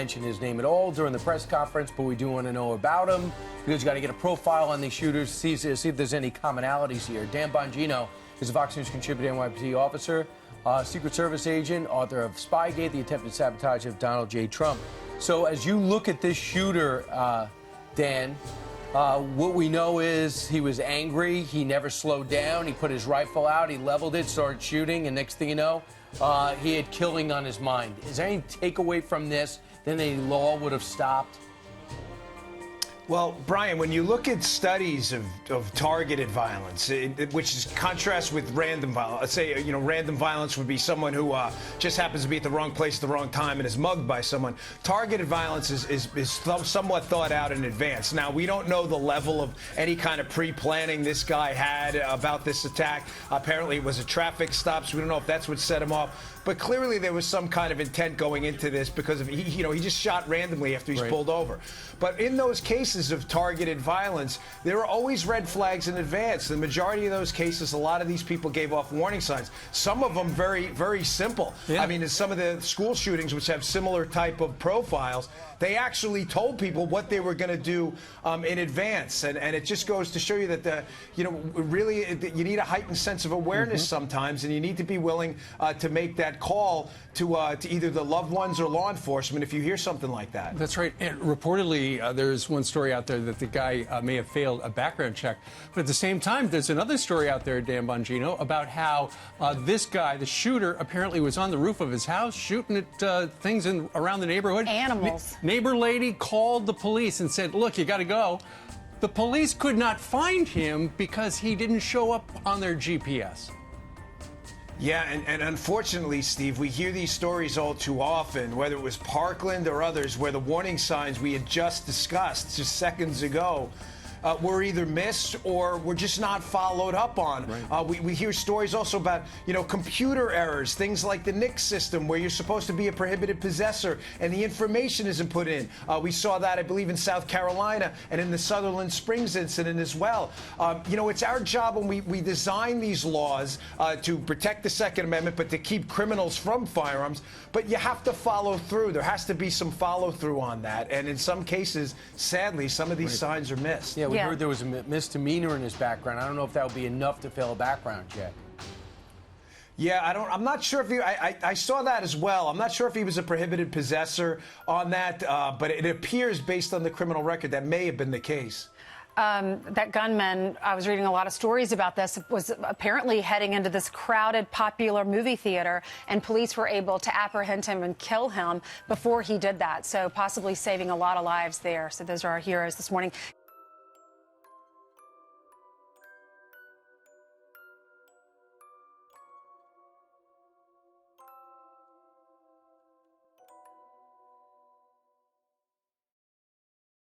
mention his name at all during the press conference, but we do want to know about him because you got to get a profile on these shooters, see if there's any commonalities here. Dan Bongino is a Fox News contributor, NYPD officer, Secret Service agent, author of Spygate, the attempted sabotage of Donald J. Trump. So as you look at this shooter, Dan, what we know is he was angry. He never slowed down. He put his rifle out. He leveled it, started shooting, and next thing you know, he had killing on his mind. Is there any takeaway from this that any law would have stopped? Well, Brian, when you look at studies of targeted violence, which is contrast with random violence, let's say, random violence would be someone who just happens to be at the wrong place at the wrong time and is mugged by someone. Targeted violence is somewhat thought out in advance. Now, we don't know the level of any kind of pre-planning this guy had about this attack. Apparently, it was a traffic stop, so we don't know if that's what set him off. But clearly, there was some kind of intent going into this because of he just shot randomly after he's pulled over. But in those cases of targeted violence, there are always red flags in advance. The majority of those cases, a lot of these people gave off warning signs. Some of them very, very simple. Yeah. I mean, in some of the school shootings, which have similar type of profiles, they actually told people what they were going to do in advance. And it just goes to show you that, really you need a heightened sense of awareness sometimes, and you need to be willing to make that call to either the loved ones or law enforcement if you hear something like that. That's right. And reportedly, there's one story out there that the guy may have failed a background check. But at the same time, there's another story out there, Dan Bongino, about how this guy, the shooter, apparently was on the roof of his house shooting at things around the neighborhood. Animals. Neighbor lady called the police and said, look, you got to go. The police could not find him because he didn't show up on their GPS. Yeah, and unfortunately, Steve, we hear these stories all too often, whether it was Parkland or others, where the warning signs we had just discussed just seconds ago were either missed or were just not followed up on. Right. We hear stories also about, computer errors, things like the NICS system where you're supposed to be a prohibited possessor and the information isn't put in. We saw that, I believe, in South Carolina and in the Sutherland Springs incident as well. It's our job when we design these laws to protect the Second Amendment, but to keep criminals from firearms. But you have to follow through. There has to be some follow through on that. And in some cases, sadly, some of these signs are missed. Yeah, we heard there was a misdemeanor in his background. I don't know if that would be enough to fail a background check. Yeah, I'm not sure if I saw that as well. I'm not sure if he was a prohibited possessor on that, but it appears based on the criminal record that may have been the case. That gunman, I was reading a lot of stories about this, was apparently heading into this crowded, popular movie theater, and police were able to apprehend him and kill him before he did that. So possibly saving a lot of lives there. So those are our heroes this morning.